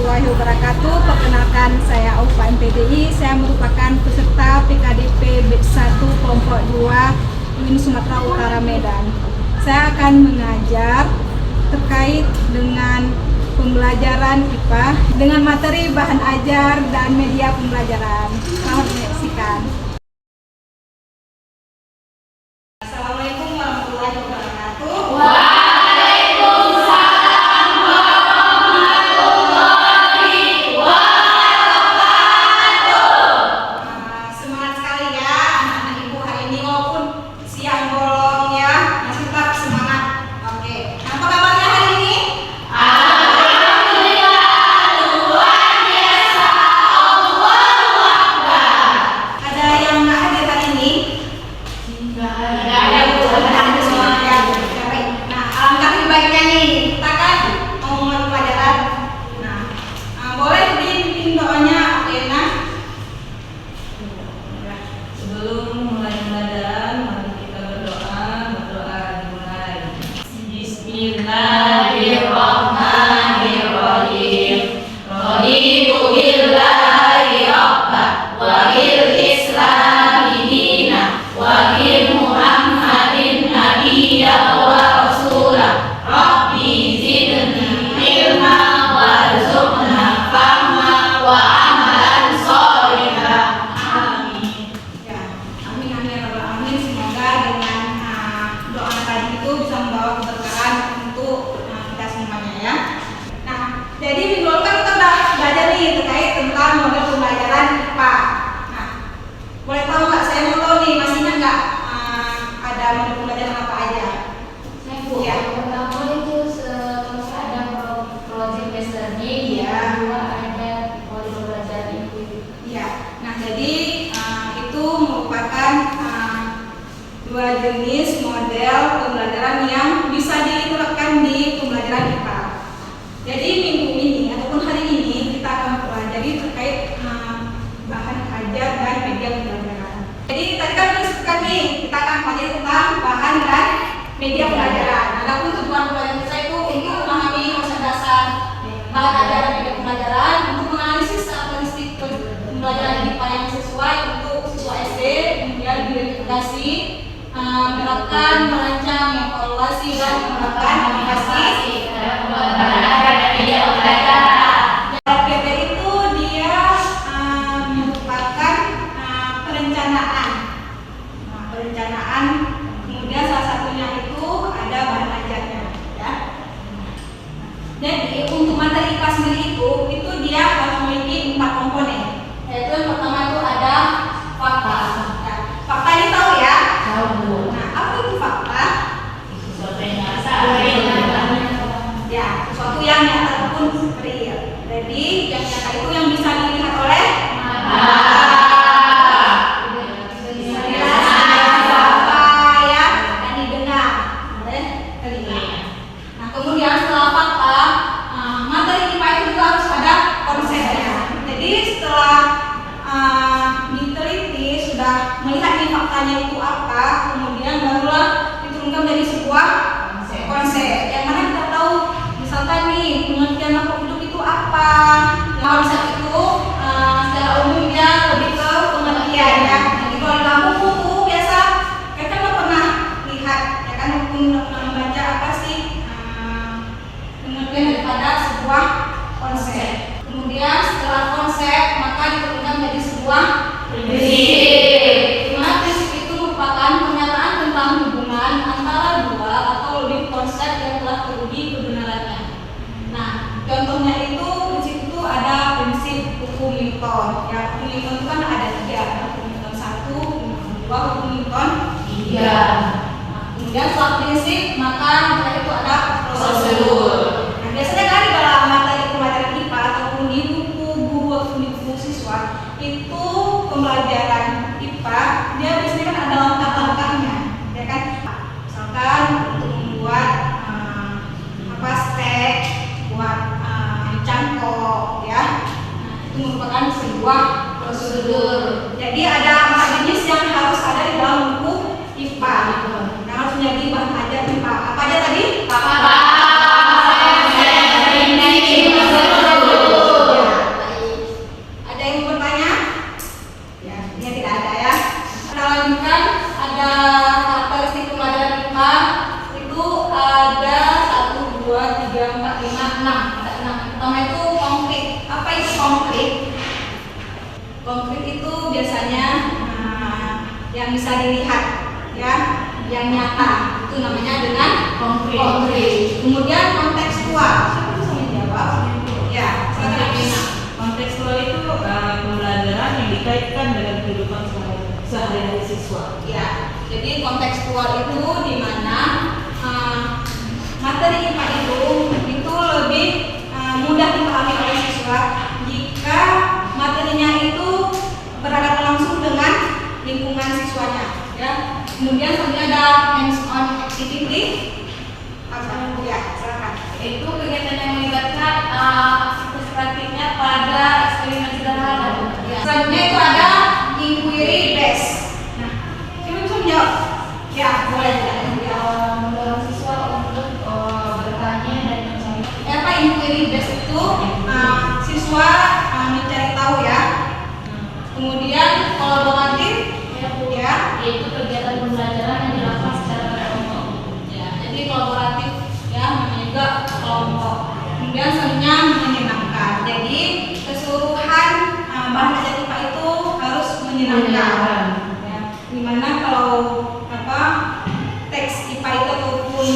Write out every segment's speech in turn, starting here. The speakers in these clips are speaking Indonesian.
warahmatullahi wabarakatuh. Perkenalkan, saya Aufa MPDI. Saya merupakan peserta PKDP Batch 1 Kelompok 2 UIN Sumatera Utara Medan. Saya akan mengajar terkait dengan pembelajaran IPA dengan materi bahan ajar dan media pembelajaran. Selamat menyaksikan. Assalamualaikum warahmatullahi wabarakatuh. Semangat sekali ya anak-anak ibu hari ini, walaupun siang bolong ya, masih tetap semangat. Oke, apa kabarnya hari ini? Ada yang nggak hadir hari ini? Ada semuanya. Baik. Nah, alangkah lebih baiknya nih, kita kan mau mulai pelajaran. Nah, boleh dipimpin doanya, Lena? Sebelum mulai pelajaran, mari kita berdoa dimulai. Bismillahirrahmanirrahim. Raditu billahi rabba wa bil islami dina wa bi Muhammadin nabiyya wa rasulah. Rabbi zidni ilma warzuqna fahma wa amalan sholihah. Amin. Ya, amin amin ya rabbal alamin. Semoga dengan doa tadi itu bisa membawa keberkahan untuk kita semuanya ya. Nah, jadi minggu lalu kan kita udah belajar nih terkait tentang model pembelajaran IPA. Nah, boleh tahu nggak? Saya mau tahu nih, masih ingat nggak ada model pembelajaran apa aja? Ya. Pertama itu ada project based learning, Iya. kedua ada modul pembelajaran intuitif. Iya. Nah, jadi itu merupakan dua jenis model pembelajaran yang bisa diterapkan di pembelajaran IPA. Jadi minggu ini ataupun hari ini kita akan pelajari terkait bahan ajar dan media pembelajaran. Jadi tadi kan disebutkan nih, kita akan pelajari tentang bahan dan media pembelajaran. Adapun tujuan pembelajaran kita itu untuk memahami konsep dasar bahan ajar dan media pembelajaran, untuk menganalisis karakteristik pembelajaran IPA yang sesuai untuk siswa SD, kemudian diidentifikasi, menerapkan, merancang, mengevaluasi dan menerapkan aplikasi. RPP itu dia merupakan perencanaan. Nah, perencanaan, kemudian salah satunya itu ada bahan ajarnya, ya. Jadi untuk materi IPA sendiri itu dia harus memiliki 4 komponen. Yaitu yang pertama itu ada fakta. Ya, fakta ini tahu ya? Tahu. Nah, apa itu fakta? Sesuatu yang nyata. Ya, sesuatu yang nyata ataupun real. Jadi yang nyata itu yang bisa dilihat oleh dan didengar oleh telinga. Nah, kemudian setelah fakta, materi IPA itu juga harus ada konsepnya. Jadi setelah diteliti, sudah melihat nih faktanya itu apa, kemudian barulah diturunkan menjadi sebuah konsep. Yang mana kita tahu, misalkan nih pengertian makhluk hidup itu apa. Konsep itu secara umum dia lebih ke pengertian ya. Jadi kalau di kampung buku biasa, kita kan nggak pernah lihat ya kan, mungkin nggak pernah membaca apa sih pengertian daripada sebuah konsep. Kemudian setelah konsep maka diturunkan menjadi sebuah prinsip. Dimana prinsip itu merupakan pernyataan tentang hubungan antara dua atau lebih konsep yang telah teruji kebenarannya. Nah, contohnya itu prinsip itu ada prinsip hukum Newton. Ya, hukum Newton itu kan ada 3, ada hukum Newton 1, hukum Newton 2, hukum Newton 3. Nah, kemudian setelah prinsip maka setelah itu ada prosedur. Nah, biasanya kan di dalam materi pembelajaran IPA ataupun di buku guru ataupun di buku siswa itu pembelajaran IPA dia biasanya kan ada langkah-langkahnya, ya kan? Misalkan untuk membuat stek, buat cangkok, ya. Nah, itu merupakan sebuah prosedur. Jadi ada 4 jenis yang harus ada di dalam buku IPA. Nah, harus menjadi bahan ajar IPA. Apa aja tadi? Ada 6. Pertama itu konkret. Apa itu konkret? Konkret itu biasanya yang bisa dilihat, ya, yang nyata. Itu namanya dengan konkret. Kemudian kontekstual. Siapa bisa menjawab? Ya, silakan Amina. Kontekstual itu pembelajaran yang dikaitkan dengan kehidupan sehari-hari siswa. Ya, jadi kontekstual itu di mana materi IPA itu lebih mudah dipahami oleh siswa jika materinya itu berhadapan langsung dengan lingkungan siswanya, ya. Kemudian selanjutnya ada hands-on activity. Ya, silakan. Itu kegiatan yang melibatkan aktivitas praktiknya pada eksperimen sederhana. Ya. Selanjutnya itu ada inquiry based. Nah, siapa bisa menjawab? Ya, boleh. Ya. Mendorong siswa untuk bertanya dan mencari. Apa inquiry based itu? Siswa mencari tahu, ya. Kemudian kolaboratif, ya. Yaitu kegiatan pembelajaran yang dilakukan secara kelompok. Ya, jadi kolaboratif, ya, namanya juga kelompok. Kemudian selanjutnya menyenangkan. Jadi keseluruhan bahan ajar IPA itu harus menyenangkan. Ya, dimana kalau teks IPA itu ataupun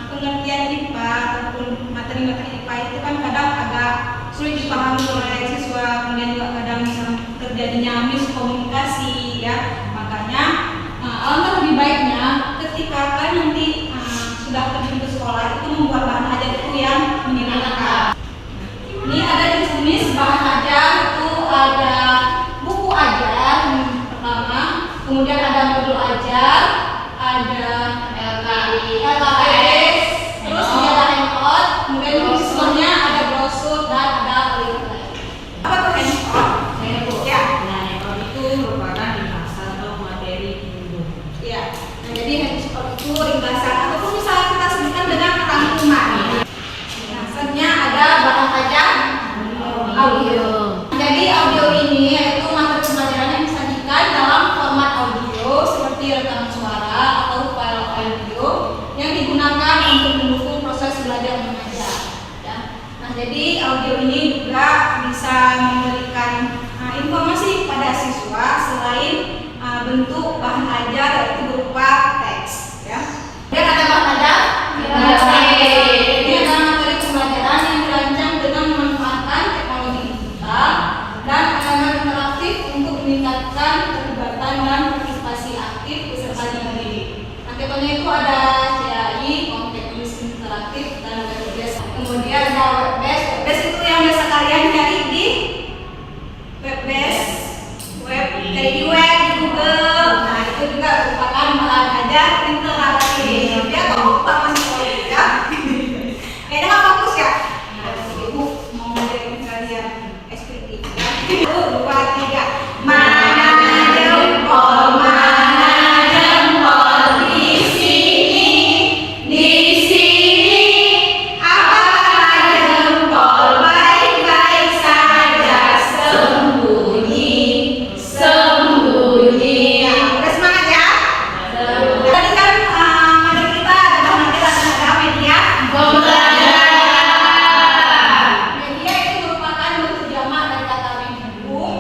pengertian IPA ataupun materi-materi IPA itu kan kadang agak sulit dipahami oleh siswa, kemudian juga kadang misalnya terjadinya miskomunikasi, ya. Makanya alangkah lebih baiknya ketika kalian nanti sudah terjun ke sekolah itu membuat bahan ajar itu yang menyenangkan. Ini ada jenis bahan ajar itu ada buku ajar pertama, kemudian ada modul ajar, ada LKS, terus ada handout, kemudian semuanya ada brosur dan ada leaflet. Apa tuh handout? Ya. Nah, handout itu merupakan ringkasan atau materi induk. Ya. Nah, jadi handout itu ringkasan ataupun misalnya kita sebutkan dengan rangkuman. Nah, selanjutnya ada bahan ajar audio. Jadi audio ini yaitu materi pembelajaran yang disajikan dalam format audio seperti rekaman suara atau file audio yang digunakan untuk mendukung proses belajar mengajar. Ya. Nah, jadi audio ini juga bisa memberikan informasi pada siswa selain bentuk bahan ajar yaitu berupa teks. Ya. Dan ada bahan ajar ini adalah materi pembelajaran yang dirancang dengan memanfaatkan teknologi digital dan elemen interaktif untuk meningkatkan keterlibatan dan partisipasi aktif peserta didik. Nah, contohnya itu ada CAI, konten interaktif, dan web-based. Kemudian ada web-based. Web-based itu yang biasa kalian cari di web-based, cari di web, di Google. Nah, itu juga merupakan bahan ajar interaktif. Ya, kamu masih tahu ya? Kayaknya nggak fokus ya? Ibu mau ngajarin kalian SPT ya. 1, 2, 3. Mana jempol, mana jempol di sini, di sini. Apakah jempol baik-baik saja sembunyi, sembunyi. Ya, udah semangat ya? Tadi kan materi kita ada bahan ajar ada media. Media itu merupakan bentuk jamak dari kata medium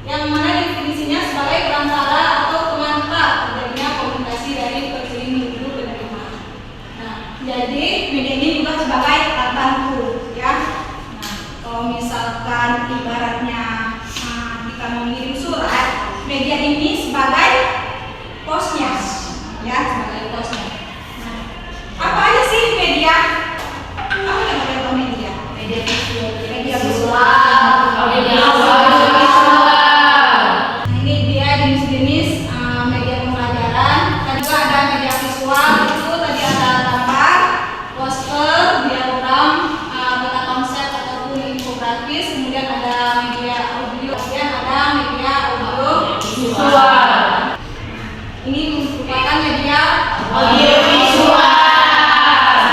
yang mana definisinya sebagai perantara atau pengantar terjadinya komunikasi dari perseling menuju penerima. Nah, jadi media ini juga sebagai alat bantu, ya. Nah, kalau misalkan ibaratnya kita mengirim surat, media ini sebagai posnya, ya, sebagai posnya. Nah, apa aja sih media? Apa yang ada media? Media visual. Media visual. Nah, ini dia jenis-jenis media pembelajaran. Dan juga ada media visual itu tadi ada gambar, poster, diagram, peta konsep ataupun infografis. Kemudian ada media audio. Kemudian ada media audio visual. Ini merupakan media audio visual.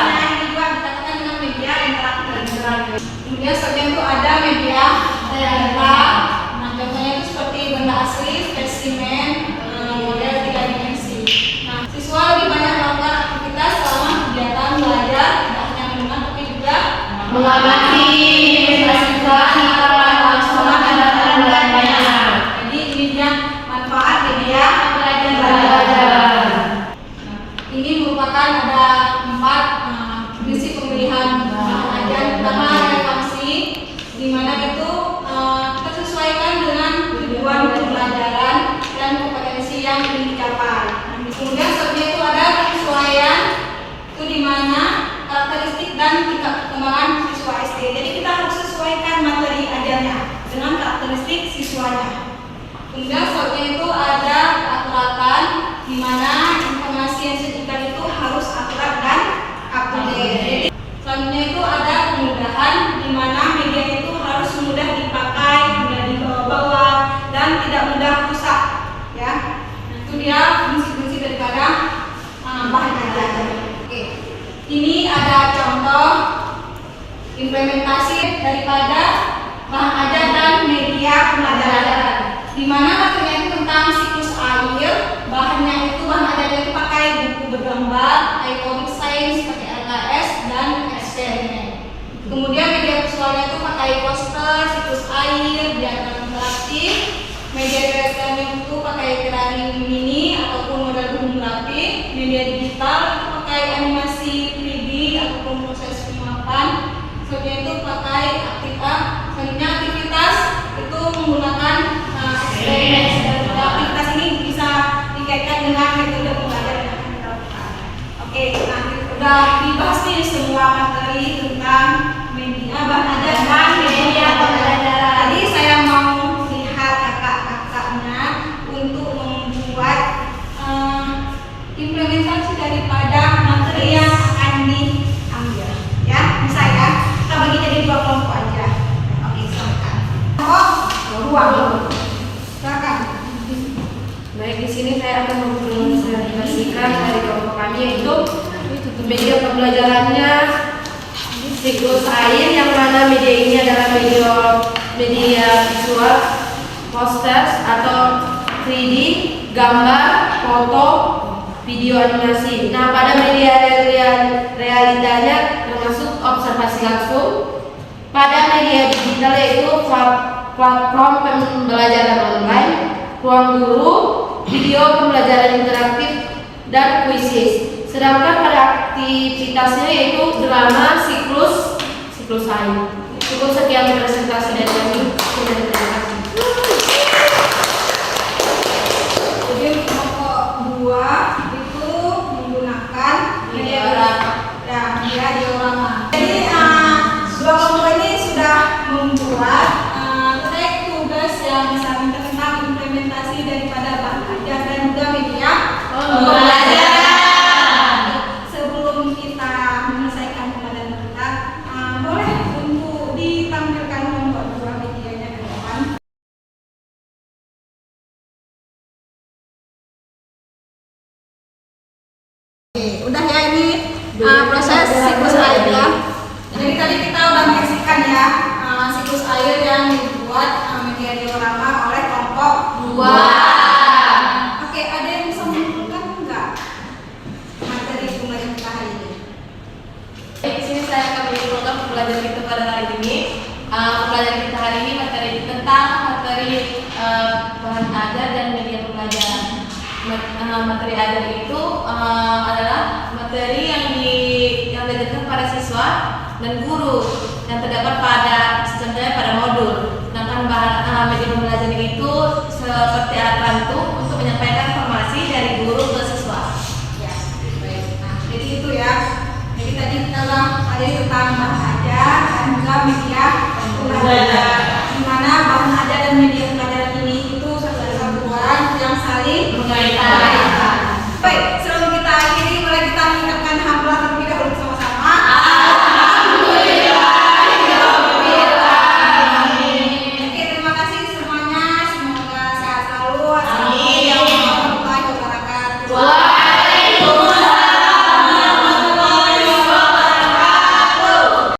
Ini juga dikatakan dengan media interaktif. Kemudian selanjutnya itu ada media realita. Nah, contohnya itu seperti benda asli, spesimen, model 3 dimensi. Nah, siswa lebih banyak melakukan aktivitas selama kegiatan belajar, tidak hanya mendengar tapi juga mengamati siswa langsung dan Jadi ini dia manfaat media belajar. Ini merupakan ada 4 prinsip pemilihan bahan ajar. Pertama relevansi, di mana itu kita sesuaikan dengan tujuan pembelajaran dan kompetensi yang ingin dicapai. Kemudian selanjutnya itu ada penyesuaian, itu di mana karakteristik dan tingkat perkembangan siswa SD. Jadi kita harus sesuaikan materi ajarnya dengan karakteristik siswanya. Kemudian selanjutnya itu ada keakuratan, di mana informasi yang disajikan itu harus akurat dan up to date. Jadi, selanjutnya itu ada kemudahan, di mana media itu harus mudah dipakai, mudah dibawa-bawa, dan tidak mudah rusak. Ya, itu dia fungsi-fungsi daripada bahan ajar. Oke, ini ada contoh implementasi daripada bahan ajar dan media pembelajaran, di mana materinya itu tentang siklus air, bahannya itu bahan ajarnya itu pakai buku bergambar, iconic science, pakai LKS dan eksperimen. Kemudian media visualnya itu pakai poster, siklus air, diagram interaktif. Media kreatifnya itu pakai terarium mini ataupun model gunung grafik. Media digital itu pakai animasi 3D ataupun proses pengemapan. Selanjutnya itu pakai selanjutnya aktivitas itu menggunakan eksperimen. Aktivitas ini bisa dikaitkan dengan metode pembelajaran yang akan kita lakukan. Oke, nanti sudah dibahas nih semua materi tentang media bahan ajar dan media pembelajaran. Tadi saya mau lihat kakak-kakaknya untuk membuat implementasi daripada materi yang akan diambil. Ya, bisa ya. Kita bagi jadi 2 kelompok aja. Oke, silakan. Ruang. Silakan. Baik, di sini saya akan mempresentasikan dari kelompok kami yaitu media pembelajarannya siklus air, yang mana media ini adalah media visual, posters atau 3D, gambar, foto, video animasi. Nah, pada media realitanya termasuk observasi langsung. Pada media digital yaitu platform pembelajaran online, ruang guru, video pembelajaran interaktif, dan kuisis. Sedangkan pada aktivitasnya yaitu drama, siklus air. Cukup sekian presentasi dari kami. Terima kasih. Jadi kelompok 2 itu menggunakan media diorama. Jadi 2 kelompok ini sudah membuat tugas yang misalnya tentang implementasi daripada bahan ajar dan juga media pembelajaran. Sebelum kita menyelesaikan pembelajaran kita, boleh untuk ditampilkan kelompok 2 medianya ke depan. Oke, udah ya, ini proses siklus air ya. Jadi tadi kita udah menyaksikan ya siklus air yang dibuat media diorama oleh kelompok 2. Oke, ada yang bisa menentukan enggak materi pembelajaran kita hari ini? Di sini saya akan menyimpulkan pembelajaran kita pada hari ini. Pembelajaran kita hari ini tentang materi bahan ajar dan media pembelajaran. Materi ajar itu adalah materi yang diajarkan pada siswa dan guru yang terdapat contohnya pada modul. Sedangkan bahan media pembelajaran itu seperti alat bantu untuk menyampaikan informasi dari guru ke siswa. Ya, baik. Nah, jadi itu ya. Jadi tadi kita udah ada tentang bahan ajar dan juga media pembelajaran. Di mana bahan ajar dan media pembelajaran ini itu satu kesatuan yang saling berkaitan. Baik.